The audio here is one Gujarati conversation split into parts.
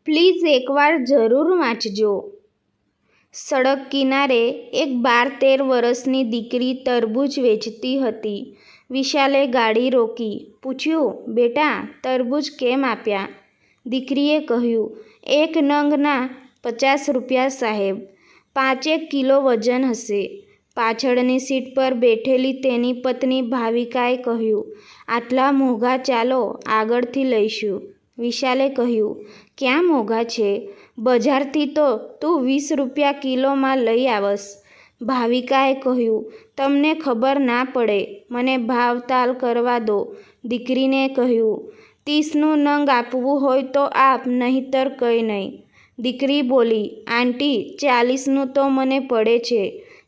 પ્લીઝ એકવાર જરૂર વાંચજો. સડક કિનારે એક 12-13 વર્ષની દીકરી તરબૂચ વેચતી હતી. વિશાલે ગાડી રોકી, પૂછ્યું, બેટા, તરબૂચ કેમ આપ્યા? દીકરીએ કહ્યું, એક નંગના 50 રૂપિયા સાહેબ, 5 કિલો વજન હશે. પાછળની સીટ પર બેઠેલી તેની પત્ની ભાવિકાએ કહ્યું, આટલા મોંઘા, ચાલો આગળથી લઈશું. વિશાલે કહ્યું, ક્યાં મોંઘા છે? બજારથી તો તું 20 રૂપિયા કિલોમાં લઈ આવસ. ભાવિકાએ કહ્યું, તમને ખબર ના પડે, મને ભાવતાલ કરવા દો. દીકરીને કહ્યું, 30નું નંગ આપવું હોય તો આપ, નહીંતર કંઈ નહીં. દીકરી બોલી, આંટી, 40નું તો મને પડે છે,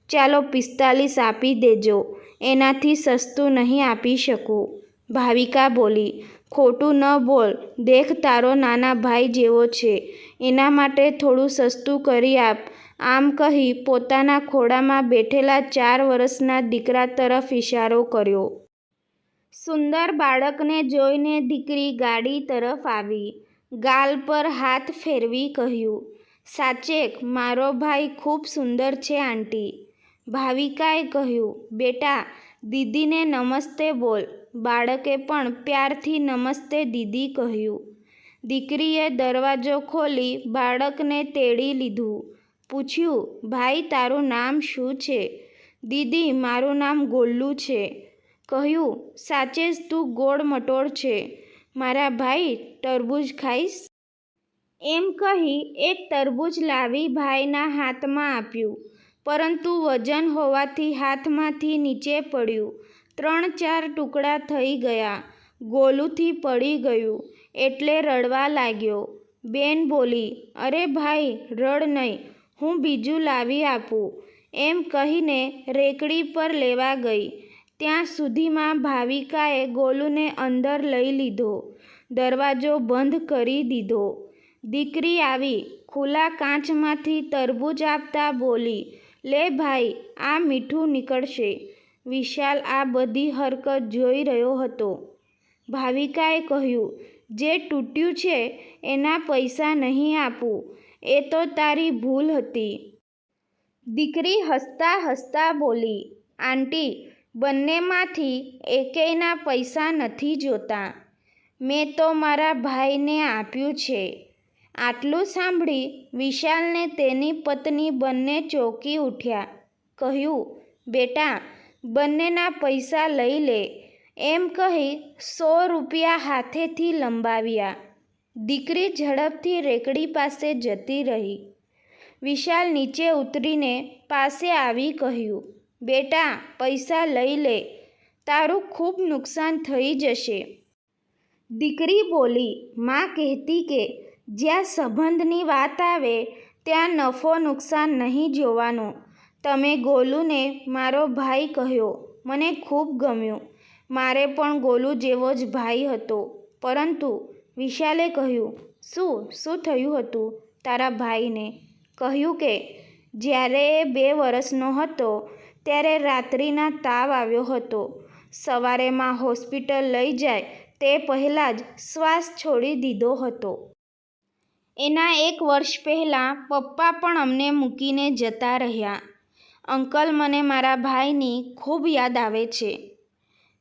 ચાલો 45 આપી દેજો, એનાથી સસ્તું નહીં આપી શકું. ભાવિકા બોલી, ખોટું ન બોલ, દેખ તારો નાના ભાઈ જેવો છે, એના માટે થોડું સસ્તું કરી આપ. આમ કહી પોતાના ખોળામાં બેઠેલા 4 વર્ષના દીકરા તરફ ઇશારો કર્યો. સુંદર બાળકને જોઈને દીકરી ગાડી તરફ આવી. ગાલ પર હાથ ફેરવી કહ્યું, સાચેક મારો ભાઈ ખૂબ સુંદર છે આંટી. ભાવિકાએ કહ્યું, બેટા, દીદીને નમસ્તે બોલ. બાળકે પણ પ્યારથી નમસ્તે દીદી કહ્યું. દીકરીએ દરવાજો ખોલી બાળકને તેડી લીધું. પૂછ્યું, ભાઈ, તારું નામ શું છે? દીદી, મારું નામ ગોલ્લુ છે. કહ્યું, સાચે જ તું ગોળ મટોળ છે. મારા ભાઈ, તરબૂચ ખાઈશ? એમ કહી એક તરબૂચ લાવી ભાઈના હાથમાં આપ્યું, પરંતુ વજન હોવાથી હાથમાંથી નીચે પડ્યું. 3-4 ટુકડા થઈ ગયા. ગોલુથી પડી ગયું એટલે રડવા લાગ્યો. બેન બોલી, અરે ભાઈ, રડ નહીં, હું બીજું લાવી આપું. એમ કહીને રેકડી પર લેવા ગઈ. ત્યાં સુધીમાં ભાવિકાએ ગોલુને અંદર લઈ લીધો. દરવાજો બંધ કરી દીધો. દીકરી આવી ખુલ્લા કાચમાંથી તરબૂચ આપતા બોલી, લે ભાઈ, આ મીઠું નીકળશે. વિશાલ આ બધી હરકત જોઈ રહ્યો હતો. ભાવિકાએ કહ્યું, જે તૂટ્યું છે એના પૈસા નહીં આપું, એ તો તારી ભૂલ હતી. દીકરી હસતા હસતા બોલી, આંટી, બંનેમાંથી એકેયના પૈસા નથી જોતા, મેં તો મારા ભાઈને આપ્યું છે. આટલું સાંભળી વિશાલને તેની પત્ની બંને ચોંકી ઉઠ્યા. કહ્યું, બેટા, બંનેના પૈસા લઈ લે. એમ કહી 100 રૂપિયા હાથેથી લંબાવ્યા. દીકરી ઝડપથી રેકડી પાસે જતી રહી. વિશાલ નીચે ઉતરીને પાસે આવી કહ્યું, બેટા, પૈસા લઈ લે, તારું ખૂબ નુકસાન થઈ જશે. દીકરી બોલી, માં કહેતી કે જ્યાં સંબંધની વાત આવે ત્યાં નફો નુકસાન નહીં જોવાનું. તમે ગોલુને મારો ભાઈ કહ્યો, મને ખૂબ ગમ્યું. મારે પણ ગોલુ જેવો જ ભાઈ હતો. પરંતુ વિશાલે કહ્યું, શું થયું હતું તારા ભાઈને? કહ્યું કે જ્યારે એ 2 વર્ષનો હતો ત્યારે રાત્રિના તાવ આવ્યો હતો. સવારે માં હોસ્પિટલ લઈ જાય તે પહેલાં જ શ્વાસ છોડી દીધો હતો. એના 1 વર્ષ પહેલાં પપ્પા પણ અમને મૂકીને જતા રહ્યા. અંકલ, મને મારા ભાઈની ખૂબ યાદ આવે છે.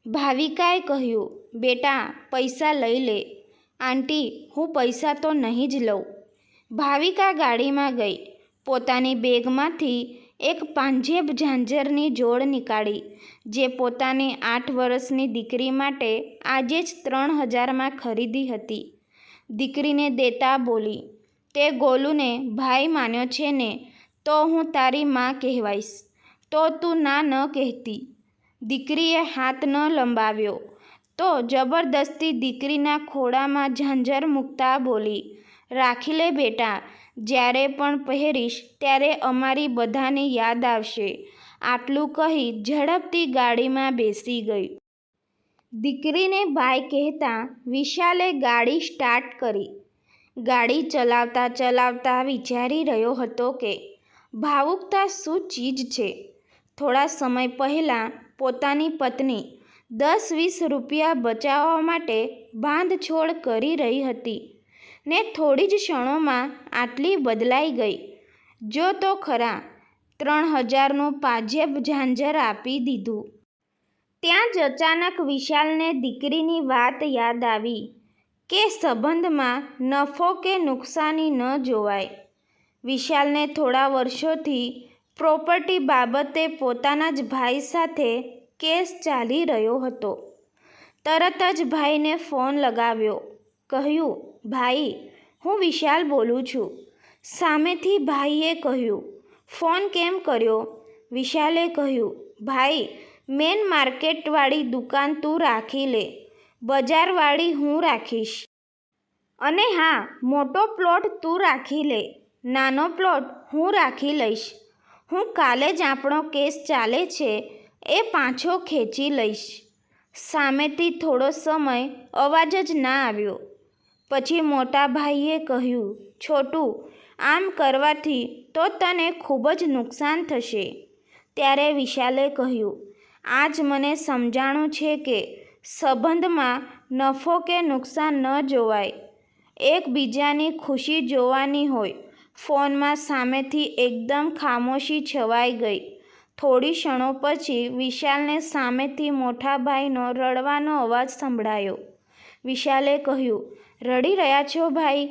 ભાવિકાએ કહ્યું, બેટા, પૈસા લઈ લે. આંટી, હું પૈસા તો નહીં જ લઉં. ભાવિકા ગાડીમાં ગઈ. પોતાની બેગમાંથી એક પાંજેબ ઝાંઝરની જોડ નીકાળી, જે પોતાની 8 વર્ષની દીકરી માટે આજે જ 3000માં ખરીદી હતી. દીકરીને દેતા બોલી, તે ગોલુને ભાઈ માન્યો છે ને, તો હું તારી માં કહેવાઈશ, તો તું ના ન કહેતી. દીકરીએ હાથ ન લંબાવ્યો તો જબરદસ્તી દીકરીના ખોળામાં ઝાંઝર મૂકતા બોલી, રાખી લે બેટા, જ્યારે પણ પહેરીશ ત્યારે અમારી બધાની યાદ આવશે. આટલું કહી ઝડપથી ગાડીમાં બેસી ગઈ. દીકરીને બાય કહેતા વિશાલે ગાડી સ્ટાર્ટ કરી. ગાડી ચલાવતા ચલાવતા વિચારી રહ્યો હતો કે ભાવુકતા શું ચીજ છે. થોડા સમય પહેલાં પોતાની પત્ની 10-20 રૂપિયા બચાવવા માટે બાંધછોડ કરી રહી હતી. ને થોડી જ ક્ષણોમાં આટલી બદલાઈ ગઈ. જો તો ખરા, 3000નું પાજેબ ઝાંઝર આપી દીધું. ત્યાં જ અચાનક વિશાલને દીકરીની વાત યાદ આવી કે સંબંધમાં નફો કે નુકસાની ન જોવાય. વિશાલને થોડા વર્ષોથી પ્રોપર્ટી બાબતે પોતાના જ ભાઈ સાથે કેસ ચાલી રહ્યો હતો. તરત જ ભાઈને ફોન લગાવ્યો. કહ્યું, ભાઈ, હું વિશાલ બોલું છું. સામેથી ભાઈએ કહ્યું, ફોન કેમ કર્યો? વિશાલે કહ્યું, ભાઈ, મેન માર્કેટવાળી દુકાન તું રાખી લે, બજારવાળી હું રાખીશ. અને હા, મોટો પ્લોટ તું રાખી લે, નાનો પ્લોટ હું રાખી લઈશ. હું કાલે જ આપણો કેસ ચાલે છે એ પાછો ખેંચી લઈશ. સામેથી થોડો સમય અવાજ જ ના આવ્યો. પછી મોટા ભાઈએ કહ્યું, છોટું, આમ કરવાથી તો તને ખૂબ જ નુકસાન થશે. ત્યારે વિશાલે કહ્યું, આજ મને સમજાણું છે કે સંબંધમાં નફો કે નુકસાન ન જોવાય, એકબીજાની ખુશી જોવાની હોય. ફોનમાં સામેથી એકદમ ખામોશી છવાઈ ગઈ. થોડી ક્ષણો પછી વિશાલને સામેથી મોટા ભાઈનો રડવાનો અવાજ સંભળાયો. વિશાલે કહ્યું, રડી રહ્યા છો ભાઈ?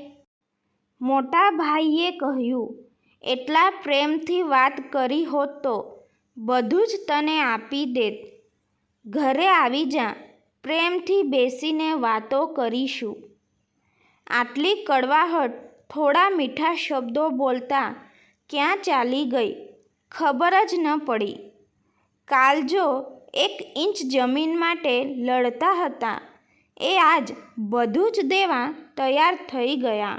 મોટા ભાઈએ કહ્યું, એટલા પ્રેમથી વાત કરી હોત તો બધું જ તને આપી દેત. ઘરે આવી જા, પ્રેમથી બેસીને વાતો કરીશું. આટલી કડવાહટ થોડા મીઠા શબ્દો બોલતા ક્યાં ચાલી ગઈ ખબર જ ન પડી. કાલજો 1 ઇંચ જમીન માટે લડતા હતા એ આજ બધું જ દેવા તૈયાર થઈ ગયા.